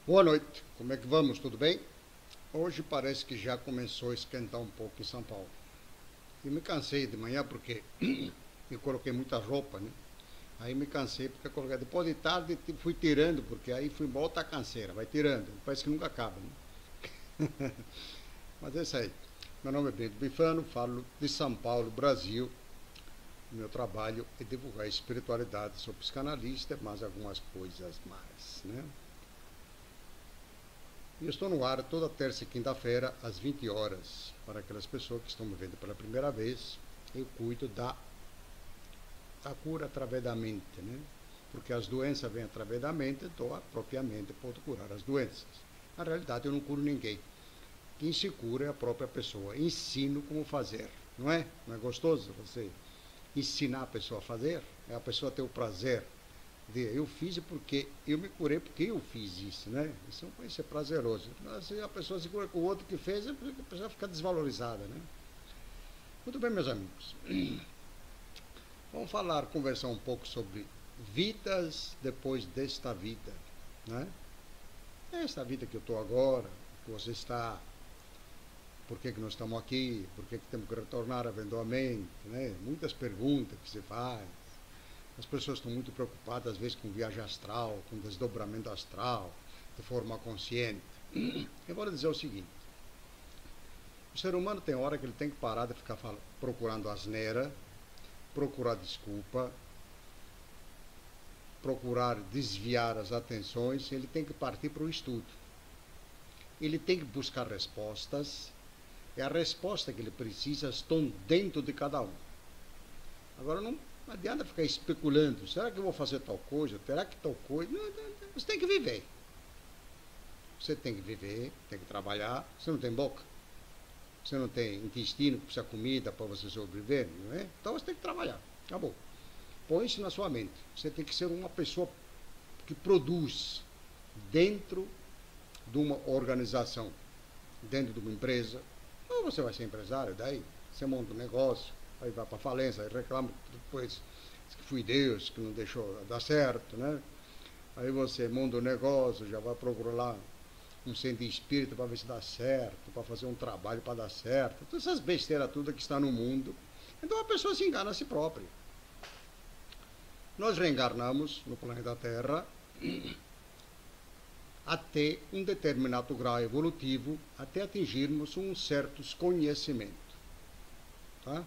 Boa noite, como é que vamos? Tudo bem? Hoje parece que já começou a esquentar um pouco em São Paulo. E me cansei de manhã porque eu coloquei muita roupa, né? Aí me cansei porque eu coloquei. Depois de tarde fui tirando, porque aí fui volta a canseira, vai tirando. Parece que nunca acaba, né? Mas é isso aí. Meu nome é Bento Bifano, falo de São Paulo, Brasil. Meu trabalho é divulgar espiritualidade, sou psicanalista, mais algumas coisas mais, né? E eu estou no ar toda terça e quinta-feira, às 20 horas. Para aquelas pessoas que estão me vendo pela primeira vez, eu cuido da cura através da mente, né? Porque as doenças vêm através da mente, então a própria mente pode curar as doenças. Na realidade, eu não curo ninguém. Quem se cura é a própria pessoa. Ensino como fazer, não é? Não é gostoso você ensinar a pessoa a fazer? É a pessoa ter o prazer eu fiz porque eu me curei porque eu fiz isso, né? Isso é prazeroso. Mas se a pessoa se cura com o outro que fez, a pessoa fica desvalorizada, né? Muito bem, meus amigos. Vamos conversar um pouco sobre vidas depois desta vida, né? Esta vida que eu estou agora, que você está, por que nós estamos aqui, por que temos que retornar eventualmente, né? Muitas perguntas que se faz. As pessoas estão muito preocupadas, às vezes, com viagem astral, com desdobramento astral, de forma consciente. Eu vou lhe dizer o seguinte: o ser humano tem hora que ele tem que parar de ficar procurando asneira, procurar desculpa, procurar desviar as atenções, ele tem que partir para o estudo. Ele tem que buscar respostas, e a resposta que ele precisa estão dentro de cada um. Agora, não adianta ficar especulando. Será que eu vou fazer tal coisa? Será que tal coisa? Não, você tem que viver. Você tem que viver, tem que trabalhar. Você não tem boca. Você não tem intestino que precisa de comida para você sobreviver, não é? Então você tem que trabalhar. Acabou. Põe isso na sua mente. Você tem que ser uma pessoa que produz dentro de uma organização, dentro de uma empresa. Ou você vai ser empresário, daí você monta um negócio, aí vai para falência, aí reclama depois que fui Deus que não deixou dar certo, né? Aí você monta um negócio, já vai procurar lá um centro espírita para ver se dá certo, para fazer um trabalho para dar certo. Todas essas besteiras tudo que está no mundo. Então a pessoa se engana a si própria. Nós reencarnamos no planeta Terra até um determinado grau evolutivo, até atingirmos um certos conhecimento, tá?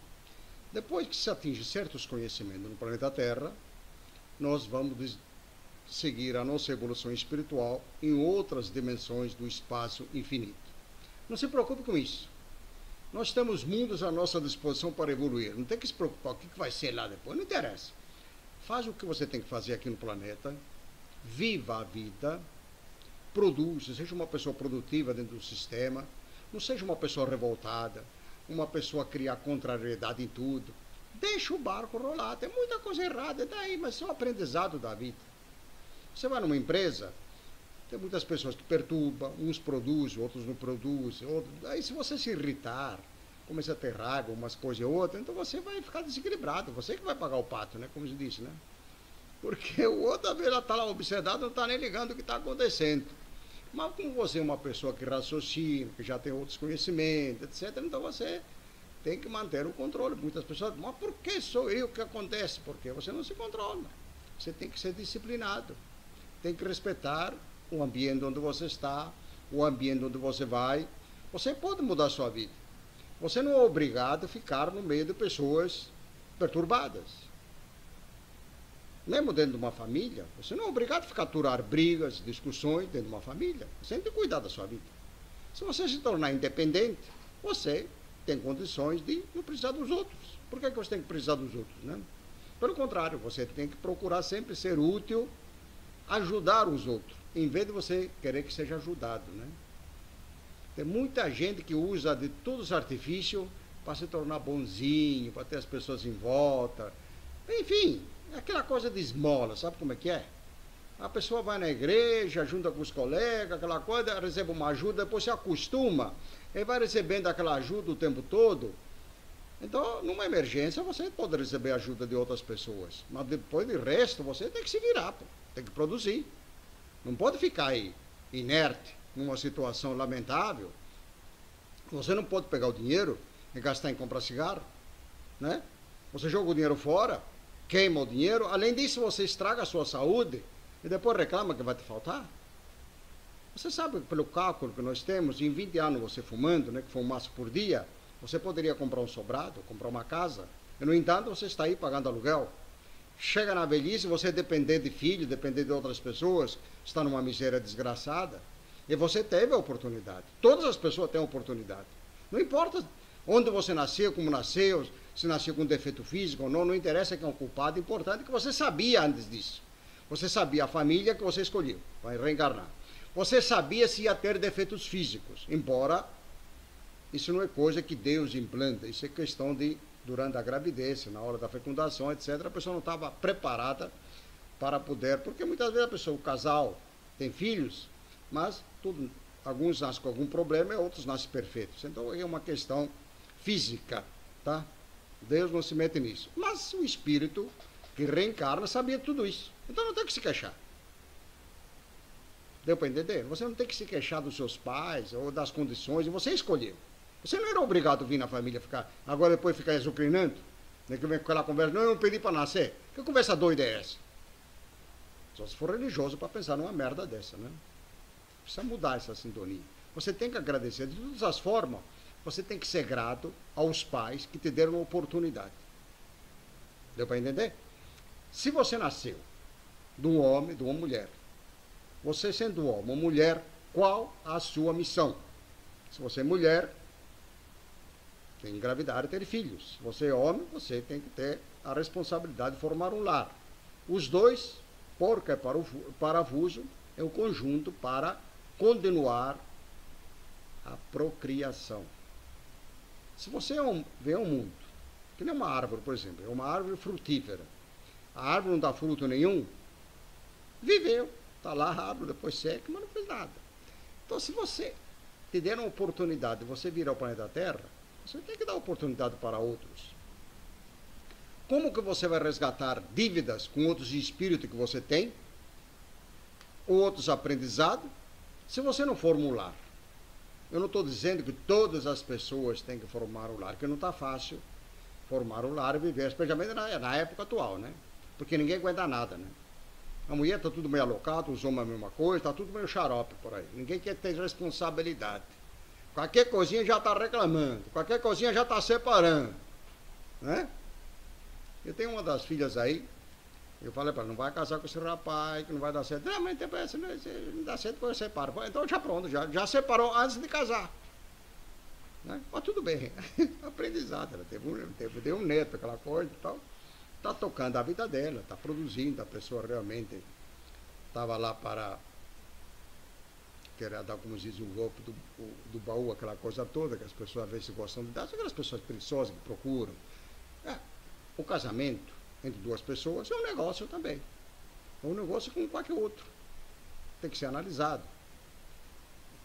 Depois que se atinge certos conhecimentos no planeta Terra, nós vamos seguir a nossa evolução espiritual em outras dimensões do espaço infinito. Não se preocupe com isso. Nós temos mundos à nossa disposição para evoluir. Não tem que se preocupar com o que vai ser lá depois. Não interessa. Faz o que você tem que fazer aqui no planeta. Viva a vida. Produza. Seja uma pessoa produtiva dentro do sistema. Não seja uma pessoa revoltada. Uma pessoa criar contrariedade em tudo. Deixa o barco rolar. Tem muita coisa errada daí, mas isso é um aprendizado da vida. Você vai numa empresa, tem muitas pessoas que perturbam, uns produzem, outros não produzem. Aí se você se irritar, começar a ter raiva, umas coisas e outras, então você vai ficar desequilibrado. Você que vai pagar o pato, né? Como se disse, né? Porque o outro, às vezes, está lá obsedado, não está nem ligando o que está acontecendo. Mas como você é uma pessoa que raciocina, que já tem outros conhecimentos, etc., então você tem que manter o controle. Muitas pessoas, mas por que sou eu que acontece? Porque você não se controla. Você tem que ser disciplinado. Tem que respeitar o ambiente onde você está, o ambiente onde você vai. Você pode mudar a sua vida. Você não é obrigado a ficar no meio de pessoas perturbadas. Mesmo dentro de uma família, você não é obrigado a ficar aturar brigas, discussões dentro de uma família. Você tem que cuidar da sua vida. Se você se tornar independente, você tem condições de não precisar dos outros. Por que você tem que precisar dos outros, né? Pelo contrário, você tem que procurar sempre ser útil, ajudar os outros, em vez de você querer que seja ajudado, né? Tem muita gente que usa de todos os artifícios para se tornar bonzinho, para ter as pessoas em volta. Enfim, é aquela coisa de esmola, sabe como é que é? A pessoa vai na igreja, junta com os colegas, aquela coisa, recebe uma ajuda, depois se acostuma, e vai recebendo aquela ajuda o tempo todo. Então, numa emergência, você pode receber ajuda de outras pessoas, mas depois de resto, você tem que se virar, pô. Tem que produzir. Não pode ficar aí inerte, numa situação lamentável, você não pode pegar o dinheiro e gastar em comprar cigarro, né? Você joga o dinheiro fora, queima o dinheiro, além disso você estraga a sua saúde e depois reclama que vai te faltar. Você sabe, pelo cálculo que nós temos, em 20 anos você fumando, né, que fumasse por dia, você poderia comprar um sobrado, comprar uma casa, e no entanto você está aí pagando aluguel. Chega na velhice, você é dependente de filho, dependente de outras pessoas, está numa miséria desgraçada, e você teve a oportunidade. Todas as pessoas têm a oportunidade. Não importa onde você nasceu, como nasceu, se nasceu com defeito físico ou não, não interessa quem é o culpado, o importante é que você sabia antes disso. Você sabia a família que você escolheu, vai reencarnar. Você sabia se ia ter defeitos físicos, embora isso não é coisa que Deus implanta, isso é questão de, durante a gravidez, na hora da fecundação, etc., a pessoa não estava preparada para poder, porque muitas vezes a pessoa, o casal, tem filhos, mas alguns nascem com algum problema e outros nascem perfeitos. Então é uma questão física, tá? Deus não se mete nisso. Mas o espírito que reencarna sabia tudo isso. Então não tem que se queixar. Deu para entender? Você não tem que se queixar dos seus pais ou das condições, você escolheu. Você não era obrigado a vir na família ficar, agora depois ficar exucrinando, né, que vem com aquela conversa, não, eu não pedi para nascer. Que conversa doida é essa? Só se for religioso para pensar numa merda dessa, né? Precisa mudar essa sintonia. Você tem que agradecer. De todas as formas, você tem que ser grato aos pais que te deram a oportunidade. Deu para entender? Se você nasceu de um homem, de uma mulher, você sendo homem ou mulher, qual a sua missão? Se você é mulher, tem que engravidar e ter filhos. Se você é homem, você tem que ter a responsabilidade de formar um lar. Os dois, porque parafuso, é o conjunto para continuar a procriação. Se você vê um mundo, que nem uma árvore, por exemplo, é uma árvore frutífera, a árvore não dá fruto nenhum, viveu, está lá a árvore, depois seca, mas não fez nada. Então, se você te der uma oportunidade de você vir ao planeta Terra, você tem que dar oportunidade para outros. Como que você vai resgatar dívidas com outros espíritos que você tem, ou outros aprendizados, se você não formular? Eu não estou dizendo que todas as pessoas têm que formar o lar, que não está fácil formar o lar e viver, especialmente na época atual, né? Porque ninguém aguenta nada, né? A mulher está tudo meio alocado, os homens a mesma coisa, está tudo meio xarope por aí. Ninguém quer ter responsabilidade. Qualquer coisinha já está reclamando, qualquer coisinha já está separando, né? Eu tenho uma das filhas aí, eu falei para ela, não vai casar com esse rapaz, que não vai dar certo. Não, mas não dá certo, eu separo. Então já pronto, já separou antes de casar. Né? Mas tudo bem, aprendizado, ela teve um neto, aquela coisa e tal. Está tocando a vida dela, está produzindo, a pessoa realmente estava lá para querer dar, como diz, o golpe do baú, aquela coisa toda, que as pessoas às vezes gostam de dar, são aquelas pessoas preguiçosas que procuram. O casamento entre duas pessoas é um negócio também. É um negócio como qualquer outro. Tem que ser analisado.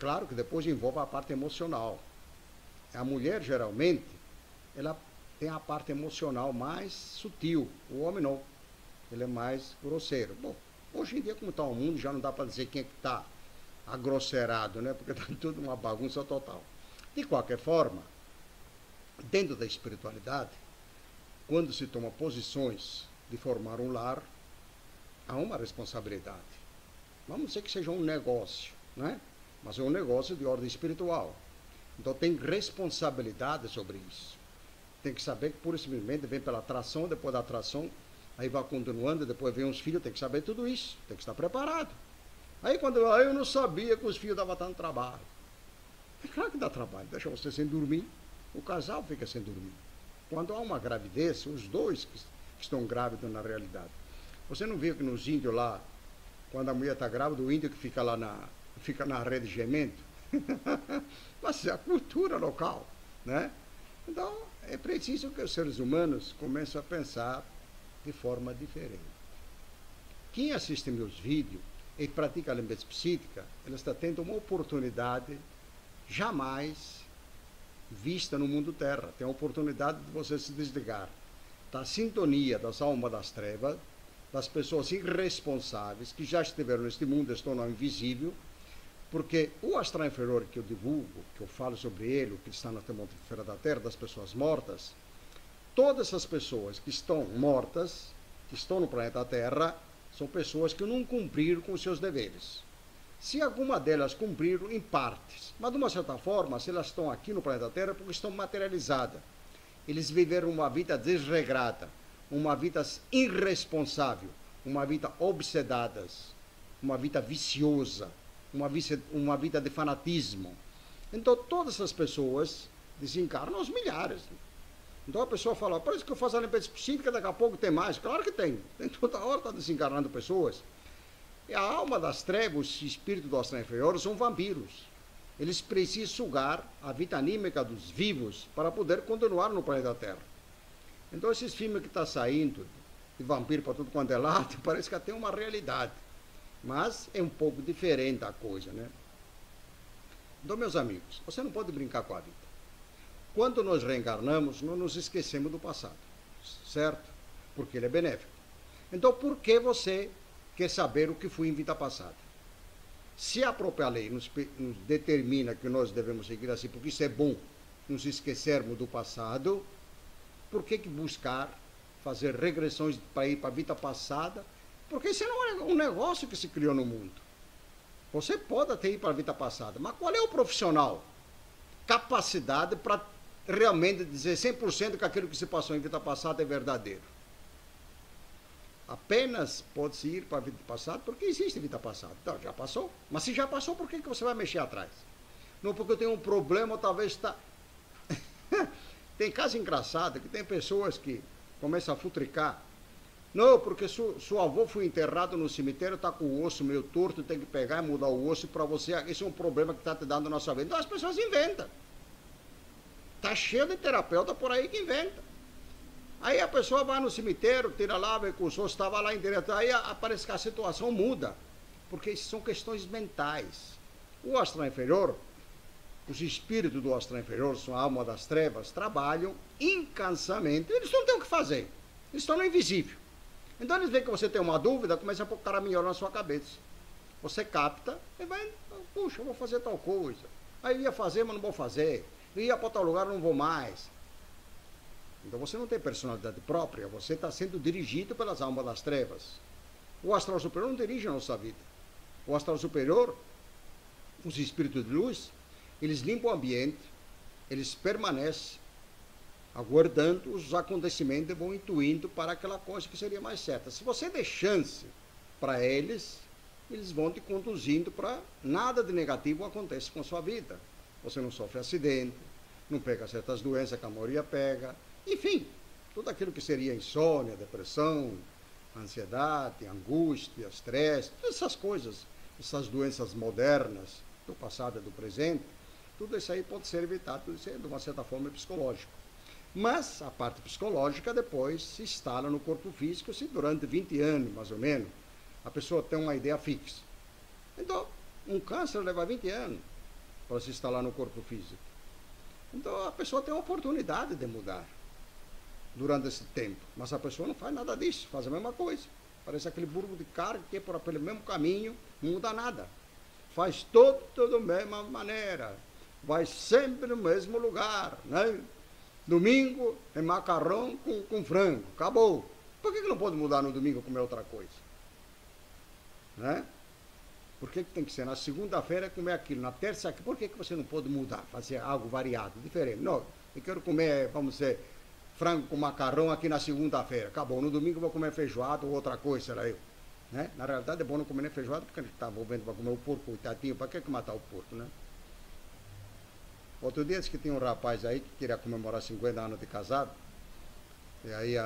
Claro que depois envolve a parte emocional. A mulher, geralmente, ela tem a parte emocional mais sutil. O homem não. Ele é mais grosseiro. Bom, hoje em dia, como está o mundo, já não dá para dizer quem é que está agrosseirado, né? Porque está tudo uma bagunça total. De qualquer forma, dentro da espiritualidade, quando se toma posições de formar um lar, há uma responsabilidade. Vamos dizer que seja um negócio, né? Mas é um negócio de ordem espiritual. Então tem responsabilidade sobre isso. Tem que saber que pura e simplesmente vem pela atração, depois da atração, aí vai continuando, depois vem os filhos, tem que saber tudo isso, tem que estar preparado. Aí quando eu não sabia que os filhos davam tanto trabalho. É claro que dá trabalho, deixa você sem dormir, o casal fica sem dormir. Quando há uma gravidez, os dois que estão grávidos na realidade. Você não viu que nos índios lá, quando a mulher está grávida, o índio que fica lá fica na rede gemendo? Mas é a cultura local, né? Então, é preciso que os seres humanos comecem a pensar de forma diferente. Quem assiste meus vídeos e pratica a limpeza psíquica, ela está tendo uma oportunidade jamais vista no mundo terra. Tem a oportunidade de você se desligar da sintonia das almas das trevas, das pessoas irresponsáveis que já estiveram neste mundo, estão no invisível, Porque o astral inferior que eu divulgo, que eu falo sobre ele, o que está na atmosfera da Terra, das pessoas mortas, todas essas pessoas que estão mortas, que estão no planeta Terra, são pessoas que não cumpriram com os seus deveres. Se alguma delas cumpriram, em partes, mas de uma certa forma, se elas estão aqui no planeta Terra, porque estão materializadas. Eles viveram uma vida desregrada, uma vida irresponsável, uma vida obsedadas, uma vida viciosa, uma vida de fanatismo. Então, todas essas pessoas desencarnam aos milhares. Então, a pessoa fala, por isso que eu faço a limpeza psíquica, daqui a pouco tem mais. Claro que tem. Tem toda hora está desencarnando pessoas. E a alma das trevas, o espírito do astral inferior, são vampiros. Eles precisam sugar a vida anímica dos vivos para poder continuar no planeta Terra. Então, esses filmes que estão saindo, de vampiro para tudo quanto é lado, parece que até uma realidade. Mas é um pouco diferente a coisa, né? Então, meus amigos, você não pode brincar com a vida. Quando nós reencarnamos, não nos esquecemos do passado, certo? Porque ele é benéfico. Então, por que você quer saber o que foi em vida passada? Se a própria lei nos determina que nós devemos seguir assim, porque isso é bom, nos esquecermos do passado, por que buscar fazer regressões para ir para a vida passada? Porque isso não é um negócio que se criou no mundo. Você pode até ir para a vida passada, mas qual é o profissional? Capacidade para realmente dizer 100% que aquilo que se passou em vida passada é verdadeiro. Apenas pode-se ir para a vida passada porque existe vida passada. Então, já passou. Mas se já passou, por que você vai mexer atrás? Não porque eu tenho um problema, talvez está... Tem caso engraçado que tem pessoas que começam a futricar. Não, porque seu avô foi enterrado no cemitério, está com o osso meio torto, tem que pegar e mudar o osso para você. Esse é um problema que está te dando na sua vida. Então as pessoas inventam. Está cheio de terapeuta por aí que inventa. Aí a pessoa vai no cemitério, tira lá, vê que o osso estava lá em direto. Aí parece que a situação muda. Porque são questões mentais. O astral inferior, os espíritos do astral inferior, são a alma das trevas, trabalham incansavelmente. Eles não têm o que fazer. Eles estão no invisível. Então eles veem que você tem uma dúvida, começa a pôr caraminhola na sua cabeça. Você capta e vai, puxa, eu vou fazer tal coisa. Aí eu ia fazer, mas não vou fazer. Eu ia para tal lugar, não vou mais. Então você não tem personalidade própria, você está sendo dirigido pelas almas das trevas. O astral superior não dirige a nossa vida. O astral superior, os espíritos de luz, eles limpam o ambiente, eles permanecem aguardando os acontecimentos e vão intuindo para aquela coisa que seria mais certa. Se você der chance para eles, eles vão te conduzindo para nada de negativo acontece com a sua vida. Você não sofre acidente, não pega certas doenças que a maioria pega, enfim, tudo aquilo que seria insônia, depressão, ansiedade, angústia, estresse, todas essas coisas, essas doenças modernas do passado e do presente, tudo isso aí pode ser evitado, tudo isso aí, de uma certa forma, é psicológico. Mas a parte psicológica depois se instala no corpo físico, se durante 20 anos, mais ou menos, a pessoa tem uma ideia fixa. Então, um câncer leva 20 anos para se instalar no corpo físico. Então, a pessoa tem a oportunidade de mudar durante esse tempo. Mas a pessoa não faz nada disso, faz a mesma coisa. Parece aquele burro de carga que é por pelo mesmo caminho, não muda nada. Faz tudo da mesma maneira. Vai sempre no mesmo lugar, né? Domingo é macarrão com frango. Acabou. Por que não pode mudar no domingo e comer outra coisa? Né? Por que tem que ser na segunda-feira comer aquilo? Na terça, por que você não pode mudar? Fazer algo variado, diferente? Não, eu quero comer, vamos dizer, frango com macarrão aqui na segunda-feira. Acabou. No domingo eu vou comer feijoada ou outra coisa, será eu. Né? Na realidade é bom não comer nem feijoada porque a gente está envolvendo para comer o porco, coitadinho. Para que matar o porco, né? Outro dia disse que tinha um rapaz aí que queria comemorar 50 anos de casado. E aí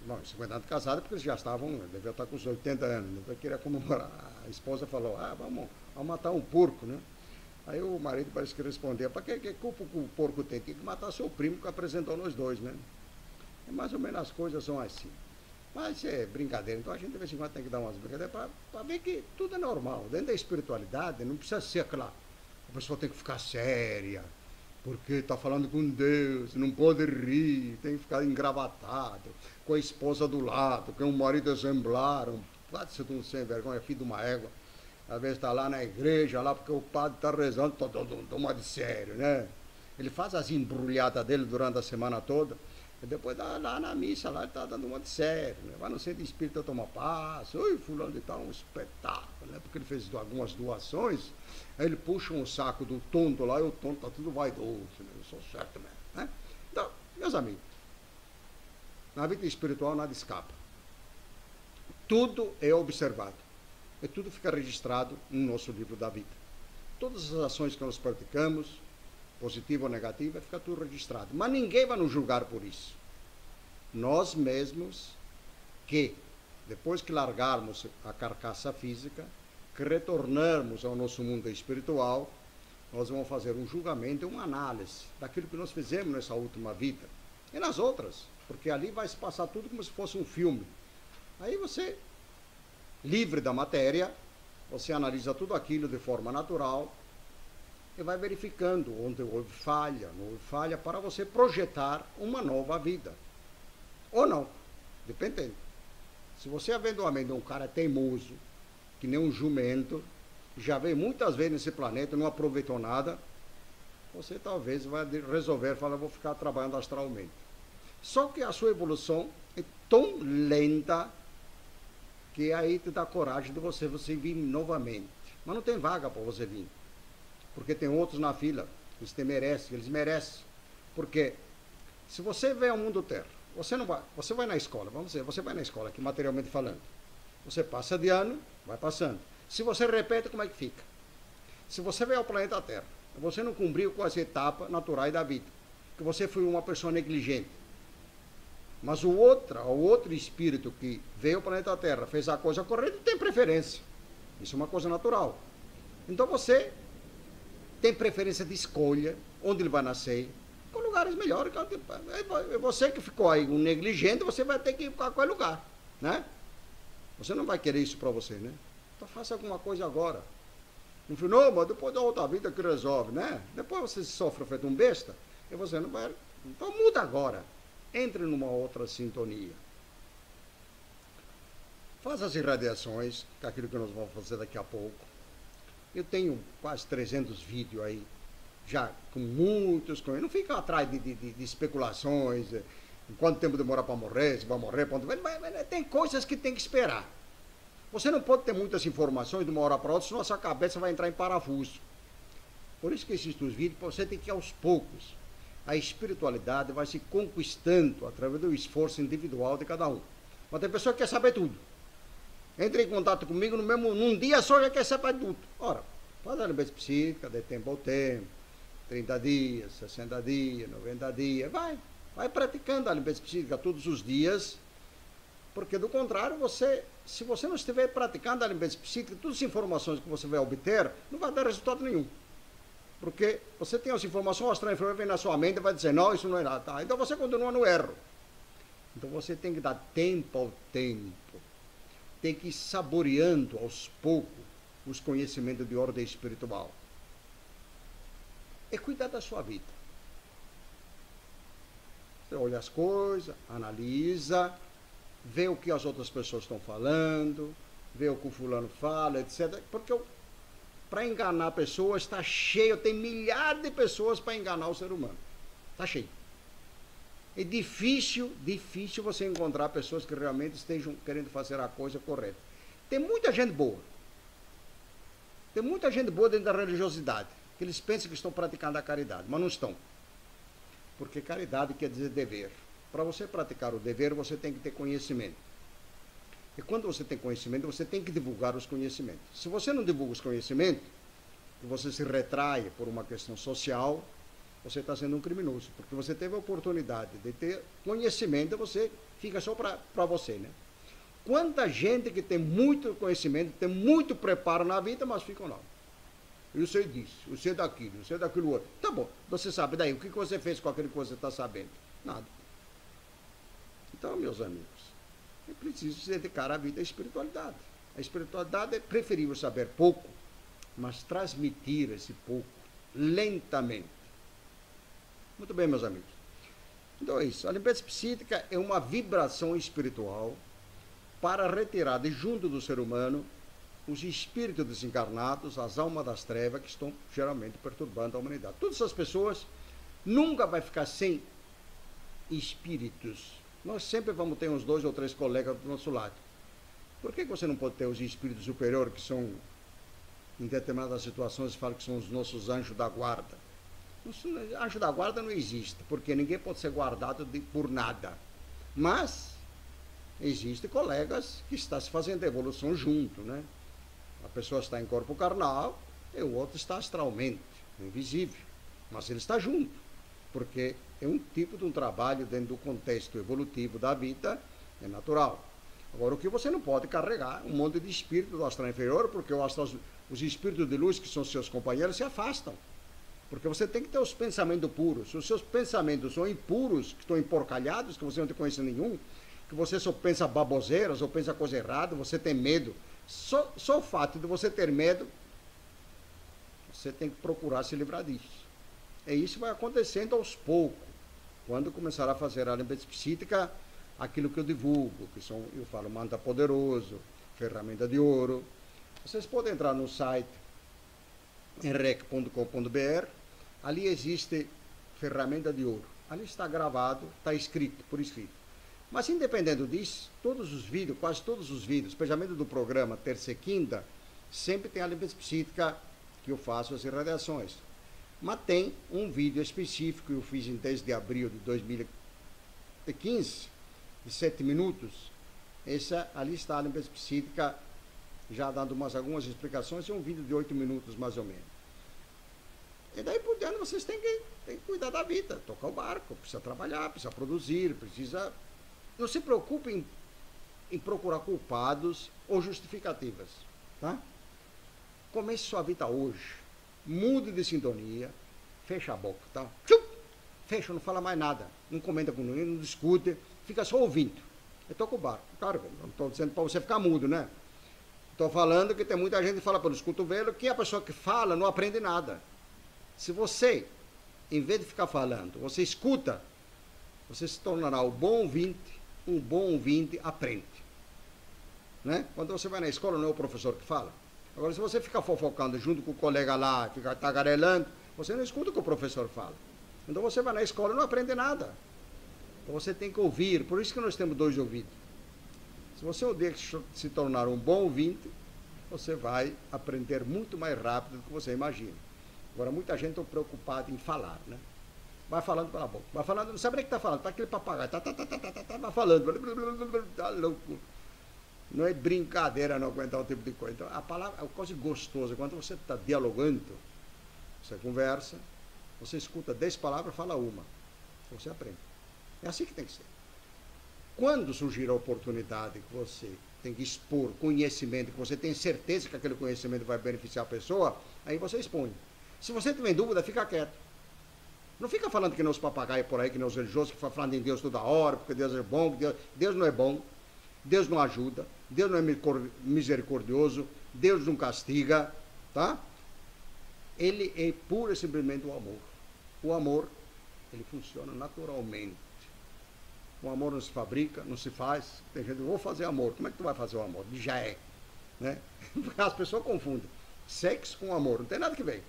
bom, 50 anos de casado porque eles já estavam, deviam estar com os 80 anos. Então queria comemorar. A esposa falou, vamos matar um porco, né? Aí o marido parece que respondeu, para que culpa o porco tem? Tem que matar seu primo que apresentou nós dois, né? E mais ou menos as coisas são assim. Mas é brincadeira, então a gente de vez em quando tem que dar umas brincadeiras para ver que tudo é normal. Dentro da espiritualidade não precisa ser aquela... A pessoa tem que ficar séria, porque está falando com Deus, não pode rir, tem que ficar engravatado, com a esposa do lado, que é um marido exemplar, pode ser um sem vergonha, filho de uma égua. Às vezes está lá na igreja, lá porque o padre está rezando, toma de sério, né? Ele faz as embrulhadas dele durante a semana toda, e depois lá na missa, lá ele está dando uma de sério, né? Vai no centro espírita tomar passo, oi, fulano de tal, um espetáculo, né? Porque ele fez algumas doações, aí ele puxa um saco do tonto lá, e o tonto está tudo vaidoso, né? Eu sou certo mesmo, né? Então, meus amigos, na vida espiritual nada escapa. Tudo é observado. E tudo fica registrado no nosso livro da vida. Todas as ações que nós praticamos, positiva ou negativa, fica tudo registrado. Mas ninguém vai nos julgar por isso. Nós mesmos, que depois que largarmos a carcaça física, que retornarmos ao nosso mundo espiritual, nós vamos fazer um julgamento e uma análise daquilo que nós fizemos nessa última vida. E nas outras, porque ali vai se passar tudo como se fosse um filme. Aí você, livre da matéria, você analisa tudo aquilo de forma natural e vai verificando onde houve falha, não houve falha, para você projetar uma nova vida. Ou não, dependendo. Se você eventualmente é um cara teimoso, que nem um jumento, já veio muitas vezes nesse planeta, não aproveitou nada, você talvez vai resolver, falar, vou ficar trabalhando astralmente. Só que a sua evolução é tão lenta que aí te dá coragem de você vir novamente. Mas não tem vaga para você vir. Porque tem outros na fila, eles merecem. Porque se você vê o mundo terra, você vai na escola, vamos dizer, você vai na escola, aqui materialmente falando. Você passa de ano, vai passando. Se você repete, como é que fica? Se você vê o planeta Terra, você não cumpriu com as etapas naturais da vida, que você foi uma pessoa negligente. Mas o outro espírito que veio ao planeta Terra, fez a coisa correta, tem preferência. Isso é uma coisa natural. Então você tem preferência de escolha, onde ele vai nascer, com lugares melhores. Você que ficou aí um negligente, você vai ter que ir para qualquer lugar, né? Você não vai querer isso para você, né? Então faça alguma coisa agora. Não falei, não, mas depois da outra vida que resolve, né? Depois você sofre feito um besta, e você não vai... Então muda agora. Entre numa outra sintonia. Faz as irradiações, que é aquilo que nós vamos fazer daqui a pouco. Eu tenho quase 300 vídeos aí, já com muitos... Não fica atrás de especulações, quanto tempo demora para morrer, se vai morrer, quanto... Tem coisas que tem que esperar. Você não pode ter muitas informações de uma hora para outra, senão a sua cabeça vai entrar em parafuso. Por isso que existem os vídeos, você tem que ir aos poucos. A espiritualidade vai se conquistando através do esforço individual de cada um. Mas tem pessoa que quer saber tudo. Entra em contato comigo num dia só, já quer saber tudo. Ora, faz a limpeza psíquica, de tempo ao tempo, 30 dias, 60 dias, 90 dias, vai praticando a limpeza psíquica todos os dias, porque do contrário, se você não estiver praticando a limpeza psíquica, todas as informações que você vai obter, não vai dar resultado nenhum. Porque você tem as informações, a estranha vem na sua mente e vai dizer, não, isso não é nada. Tá? Então você continua no erro. Então você tem que dar tempo ao tempo. Tem que ir saboreando aos poucos os conhecimentos de ordem espiritual. É cuidar da sua vida. Você olha as coisas, analisa, vê o que as outras pessoas estão falando, vê o que o fulano fala, etc. Porque para enganar pessoas está cheio, tem milhares de pessoas para enganar o ser humano. Está cheio. É difícil você encontrar pessoas que realmente estejam querendo fazer a coisa correta. Tem muita gente boa. Tem muita gente boa dentro da religiosidade, que eles pensam que estão praticando a caridade, mas não estão. Porque caridade quer dizer dever. Para você praticar o dever, você tem que ter conhecimento. E quando você tem conhecimento, você tem que divulgar os conhecimentos. Se você não divulga os conhecimentos, e você se retrai por uma questão social, você está sendo um criminoso. Porque você teve a oportunidade de ter conhecimento, você fica só para você, né? Quanta gente que tem muito conhecimento, tem muito preparo na vida, mas ficam lá. Eu sei disso, eu sei daquilo outro. Tá bom, você sabe daí, o que você fez com aquilo que você está sabendo? Nada. Então, meus amigos, é preciso se dedicar à vida à espiritualidade. A espiritualidade é preferível saber pouco, mas transmitir esse pouco lentamente. Muito bem, meus amigos. Então é isso. A limpeza psíquica é uma vibração espiritual para retirar de junto do ser humano os espíritos desencarnados, as almas das trevas que estão geralmente perturbando a humanidade. Todas essas pessoas nunca vai ficar sem espíritos. Nós sempre vamos ter uns 2 ou 3 colegas do nosso lado. Por que você não pode ter os espíritos superiores que são, em determinadas situações, falam que são os nossos anjos da guarda? Anjo da guarda não existe, porque ninguém pode ser guardado por nada. Mas existem colegas que estão se fazendo evolução junto, né? A pessoa está em corpo carnal e o outro está astralmente, invisível. Mas ele está junto, porque é um tipo de um trabalho dentro do contexto evolutivo da vida, é natural. Agora, o que você não pode carregar um monte de espírito do astral inferior, porque os espíritos de luz, que são seus companheiros, se afastam. Porque você tem que ter os pensamentos puros. Se os seus pensamentos são impuros, que estão emporcalhados, que você não tem conhecimento nenhum, que você só pensa baboseiras ou pensa coisa errada, você tem medo. Só o fato de você ter medo, você tem que procurar se livrar disso. E isso vai acontecendo aos poucos. Quando começar a fazer a limpeza psíquica, aquilo que eu divulgo, que são, eu falo, manta poderoso, ferramenta de ouro. Vocês podem entrar no site enrec.com.br, ali existe ferramenta de ouro. Ali está gravado, está escrito, por escrito. Mas independente disso, todos os vídeos, quase todos os vídeos, especialmente do programa terça e quinta, sempre tem a limpeza psíquica que eu faço as irradiações. Mas tem um vídeo específico que eu fiz em 10 de abril de 2015, de 7 minutos. Ali está a limpeza psíquica, já dando algumas explicações, é um vídeo de 8 minutos mais ou menos. E daí por diante vocês têm que cuidar da vida, tocar o barco, precisa trabalhar, precisa produzir, precisa... Não se preocupe em procurar culpados ou justificativas, tá? Comece sua vida hoje. Mude de sintonia, fecha a boca, tá? Fecha, não fala mais nada, não comenta com ninguém, não discute, fica só ouvindo. Eu toco o barco. Claro, não estou dizendo para você ficar mudo, né? Estou falando que tem muita gente que fala pelos cotovelos que a pessoa que fala não aprende nada. Se você, em vez de ficar falando, você escuta, você se tornará um bom ouvinte aprende. Né? Quando você vai na escola, não é o professor que fala. Agora, se você ficar fofocando junto com o colega lá, ficar tagarelando, você não escuta o que o professor fala. Então você vai na escola e não aprende nada. Então você tem que ouvir, por isso que nós temos 2 ouvidos. Se você um dia se tornar um bom ouvinte, você vai aprender muito mais rápido do que você imagina. Agora, muita gente está preocupada em falar, né? Vai falando pela boca, vai falando, não sabe nem o que está falando, está aquele papagaio, vai falando, tá louco. Não é brincadeira não aguentar um tipo de coisa. Então, a palavra é uma coisa gostosa. Quando você está dialogando, você conversa, você escuta 10 palavras, fala uma. Você aprende. É assim que tem que ser. Quando surgir a oportunidade que você tem que expor conhecimento, que você tem certeza que aquele conhecimento vai beneficiar a pessoa, aí você expõe. Se você tiver dúvida, fica quieto. Não fica falando que nem os papagaios por aí, que nem os religiosos, que ficam falando em Deus toda hora, porque Deus é bom, Deus não é bom, Deus não ajuda, Deus não é misericordioso, Deus não castiga, tá? Ele é puro e simplesmente o amor. O amor, ele funciona naturalmente. O amor não se fabrica, não se faz. Tem gente que vou fazer amor. Como é que tu vai fazer o amor? Já é. Né? As pessoas confundem sexo com amor. Não tem nada que ver.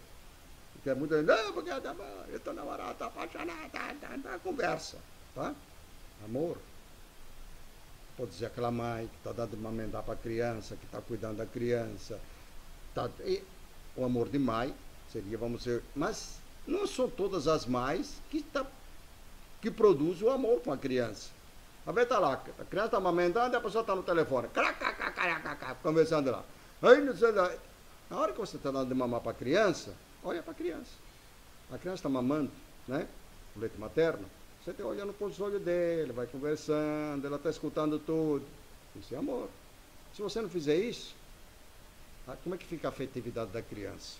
Porque muita gente, não, porque eu estou namorado, estou apaixonado, tá, conversa. Tá? Amor. Pode dizer aquela mãe que está dando uma amamentar para a criança, que está cuidando da criança. E o amor de mãe seria, vamos dizer, mas não são todas as mães que produzem o amor com a criança. A vez está lá, a criança está amamentando e a pessoa está no telefone, conversando lá. Aí, não sei lá. Na hora que você está dando de mamar para a criança, olha para a criança. A criança está mamando, né? O leite materno. Você está olhando para os olhos dele, vai conversando, ela está escutando tudo. Isso é amor. Se você não fizer isso, como é que fica a afetividade da criança?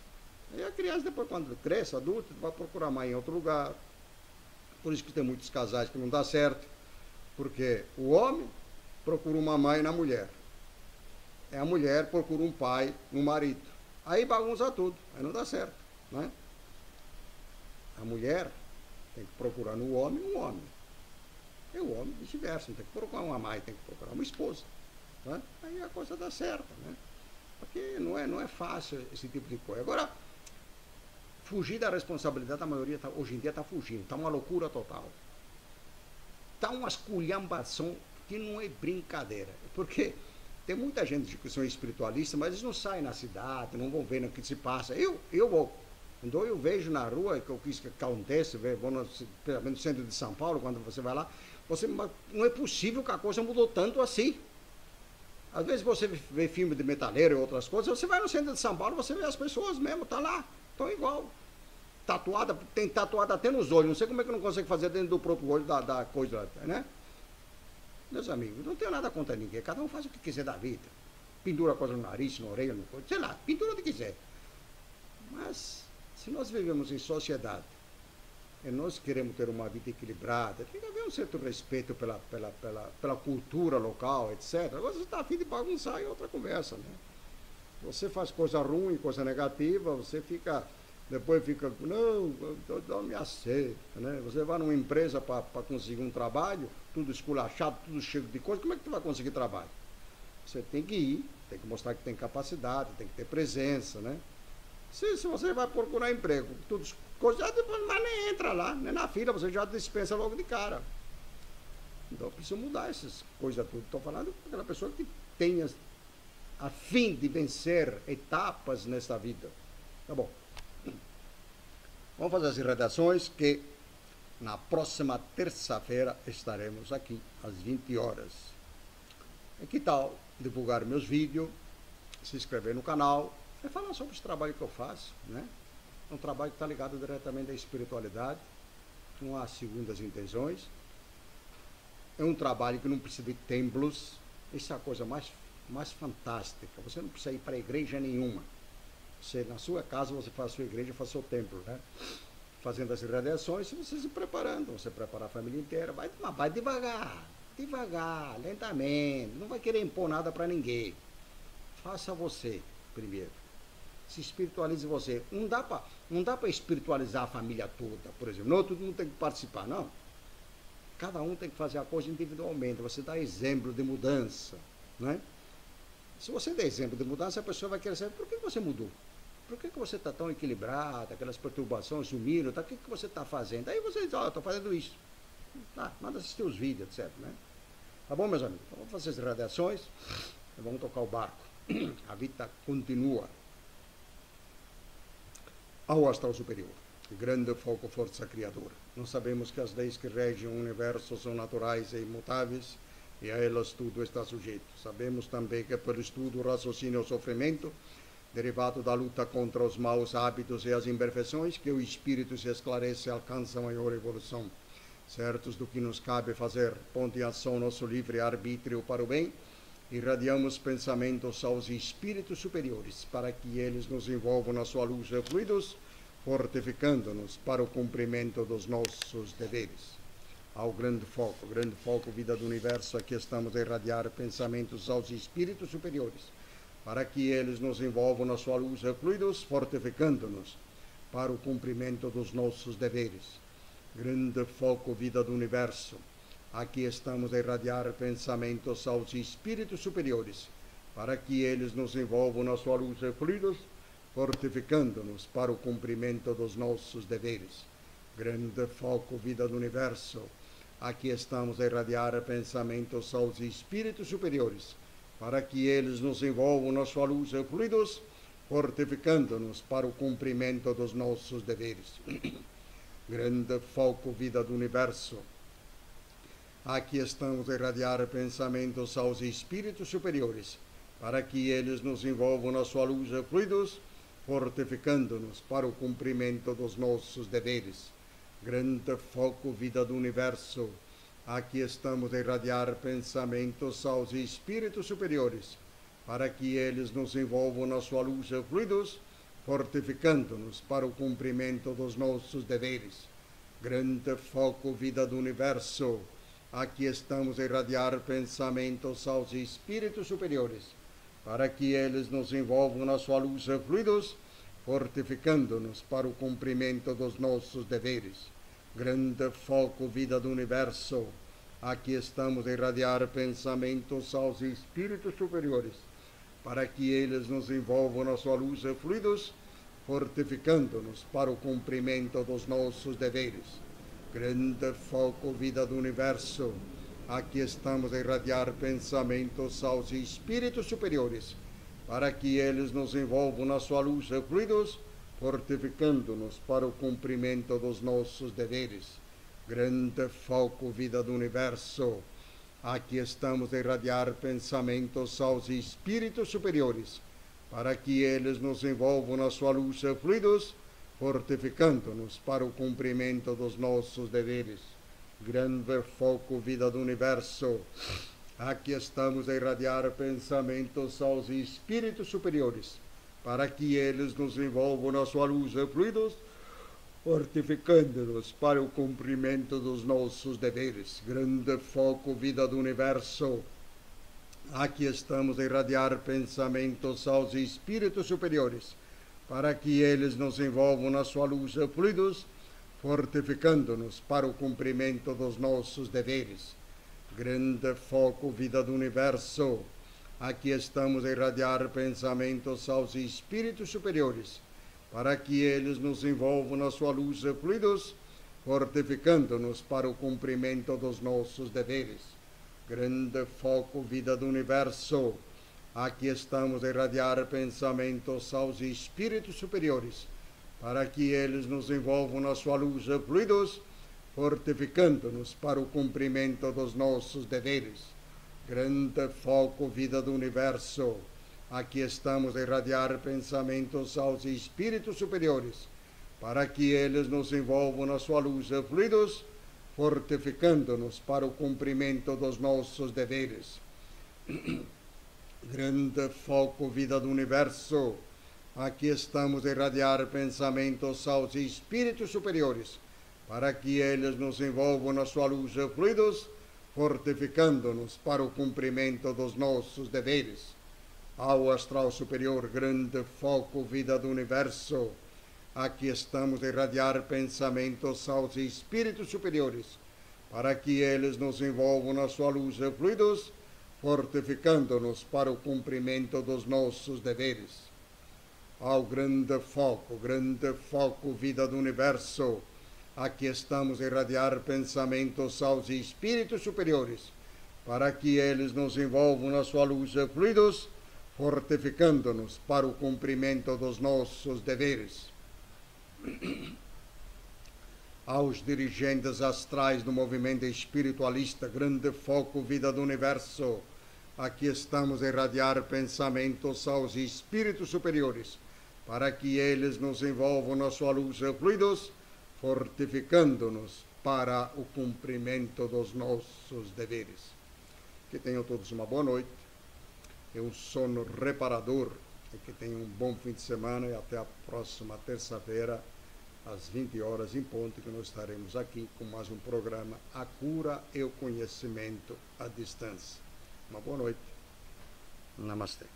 E a criança, depois, quando cresce, adulto, vai procurar mãe em outro lugar. Por isso que tem muitos casais que não dá certo. Porque o homem procura uma mãe na mulher. A mulher procura um pai no marido. Aí bagunça tudo, aí não dá certo. Né? A mulher tem que procurar no homem um homem. E o homem vice-versa, não tem que procurar uma mãe, tem que procurar uma esposa. Né? Aí a coisa dá certo. Né? Porque não é fácil esse tipo de coisa. Agora, fugir da responsabilidade, a maioria hoje em dia está fugindo. Está uma loucura total. Está uma esculhambação que não é brincadeira. Porque tem muita gente que são espiritualistas, mas eles não saem na cidade, não vão ver o que se passa. Eu vou. Então eu vejo na rua o que acontece, vou no centro de São Paulo, quando você vai lá, não é possível que a coisa mudou tanto assim. Às vezes você vê filme de metaleiro e outras coisas, você vai no centro de São Paulo, você vê as pessoas mesmo, tá lá, estão igual. Tatuada, tem tatuada até nos olhos, não sei como é que não consegue fazer dentro do próprio olho da coisa, né? Meus amigos, não tenho nada contra ninguém, cada um faz o que quiser da vida. Pendura coisa no nariz, na orelha, sei lá, pendura o que quiser. Mas, se nós vivemos em sociedade, e nós queremos ter uma vida equilibrada, tem que haver um certo respeito pela cultura local, etc. Agora você está afim de bagunçar é outra conversa, né? Você faz coisa ruim, coisa negativa, você depois fica, não me aceita, né? Você vai numa empresa para conseguir um trabalho, tudo esculachado, tudo cheio de coisa, como é que tu vai conseguir trabalho? Você tem que ir, tem que mostrar que tem capacidade, tem que ter presença, né? Se você vai procurar emprego, tudo coisa, mas nem entra lá, nem na fila, você já dispensa logo de cara. Então precisa mudar essas coisas tudo. Estou falando daquela pessoa que tenha a fim de vencer etapas nesta vida. Tá bom. Vamos fazer as redações que na próxima terça-feira estaremos aqui às 20 horas. E que tal divulgar meus vídeos, se inscrever no canal e falar sobre os trabalhos que eu faço, né? É um trabalho que está ligado diretamente à espiritualidade, não há segundas intenções. É um trabalho que não precisa de templos. Essa é a coisa mais fantástica. Você não precisa ir para a igreja nenhuma. Você, na sua casa, você faz a sua igreja, faz seu templo, né? Fazendo as irradiações, você se preparando. Você prepara a família inteira. Vai devagar, lentamente. Não vai querer impor nada para ninguém. Faça você primeiro. Se espiritualize você. Não dá para espiritualizar a família toda, por exemplo. Não, todo mundo tem que participar, não. Cada um tem que fazer a coisa individualmente. Você dá exemplo de mudança, né? Se você der exemplo de mudança, a pessoa vai querer saber por que você mudou. Por que você está tão equilibrado, aquelas perturbações sumiram, o que você está fazendo? Aí você diz, eu estou fazendo isso. Tá, manda assistir os vídeos, etc, né? Tá bom, meus amigos? Então, vamos fazer as radiações e vamos tocar o barco. A vida continua. Ao astral superior, grande foco, força criadora. Nós sabemos que as leis que regem o universo são naturais e imutáveis, e a elas tudo está sujeito. Sabemos também que pelo estudo, o raciocínio e o sofrimento, derivado da luta contra os maus hábitos e as imperfeições, que o espírito se esclarece e alcança maior evolução. Certos do que nos cabe fazer, pondo em ação nosso livre arbítrio para o bem, irradiamos pensamentos aos espíritos superiores, para que eles nos envolvam na sua luz e fluidos, fortificando-nos para o cumprimento dos nossos deveres. Ao grande foco, vida do universo, aqui estamos a irradiar pensamentos aos espíritos superiores, para que eles nos envolvam na sua luz e fluidos, fortificando-nos para o cumprimento dos nossos deveres. Grande foco, vida do universo, aqui estamos a irradiar pensamentos aos espíritos superiores, para que eles nos envolvam na sua luz e fluidos, fortificando-nos para o cumprimento dos nossos deveres. Grande foco, vida do universo, aqui estamos a irradiar pensamentos aos espíritos superiores, para que eles nos envolvam na sua luz e fluidos, fortificando-nos para o cumprimento dos nossos deveres. Grande foco, vida do universo, aqui estamos a irradiar pensamentos aos espíritos superiores, para que eles nos envolvam na sua luz e fluidos, fortificando-nos para o cumprimento dos nossos deveres. Grande foco, vida do universo, aqui estamos a irradiar pensamentos aos espíritos superiores, para que eles nos envolvam na sua luz e fluidos, fortificando-nos para o cumprimento dos nossos deveres. Grande foco, vida do universo, aqui estamos a irradiar pensamentos aos espíritos superiores, para que eles nos envolvam na sua luz e fluidos, fortificando-nos para o cumprimento dos nossos deveres. Grande foco, vida do universo, aqui estamos a irradiar pensamentos aos espíritos superiores, para que eles nos envolvam na sua luz e fluidos, fortificando-nos para o cumprimento dos nossos deveres. Grande foco, vida do universo, aqui estamos a irradiar pensamentos aos espíritos superiores, para que eles nos envolvam na sua luz e fluidos, fortificando-nos para o cumprimento dos nossos deveres. Grande foco, vida do universo, aqui estamos a irradiar pensamentos aos espíritos superiores, para que eles nos envolvam na sua luz e fluidos, fortificando-nos para o cumprimento dos nossos deveres. Grande foco, vida do universo, aqui estamos a irradiar pensamentos aos espíritos superiores, para que eles nos envolvam na sua luz e fluidos, fortificando-nos para o cumprimento dos nossos deveres. Grande foco, vida do universo, aqui estamos a irradiar pensamentos aos espíritos superiores, para que eles nos envolvam na sua luz e fluidos, fortificando-nos para o cumprimento dos nossos deveres. Grande foco, vida do universo, aqui estamos a irradiar pensamentos aos espíritos superiores, para que eles nos envolvam na sua luz e fluidos, fortificando-nos para o cumprimento dos nossos deveres. Grande foco, vida do universo, aqui estamos a irradiar pensamentos aos espíritos superiores, para que eles nos envolvam na sua luz e fluidos, fortificando-nos para o cumprimento dos nossos deveres. Grande foco, vida do universo, aqui estamos a irradiar pensamentos aos espíritos superiores, para que eles nos envolvam na sua luz e fluidos, fortificando-nos para o cumprimento dos nossos deveres. Grande foco, vida do universo, aqui estamos a irradiar pensamentos aos espíritos superiores, para que eles nos envolvam na sua luz e fluidos, fortificando-nos para o cumprimento dos nossos deveres. Ao astral superior, grande foco, vida do universo, aqui estamos a irradiar pensamentos aos espíritos superiores, para que eles nos envolvam na sua luz e fluidos, fortificando-nos para o cumprimento dos nossos deveres. Ao grande foco, vida do universo, aqui estamos a irradiar pensamentos aos espíritos superiores, para que eles nos envolvam na sua luz e fluidos, fortificando-nos para o cumprimento dos nossos deveres. Aos dirigentes astrais do movimento espiritualista, grande foco, vida do universo, aqui estamos a irradiar pensamentos aos espíritos superiores, para que eles nos envolvam na sua luz e fluidos, fortificando-nos para o cumprimento dos nossos deveres. Que tenham todos uma boa noite, um sono reparador, e que tenham um bom fim de semana, e até a próxima terça-feira, às 20 horas em ponto, que nós estaremos aqui com mais um programa A Cura e o Conhecimento à Distância. Uma boa noite. Namastê.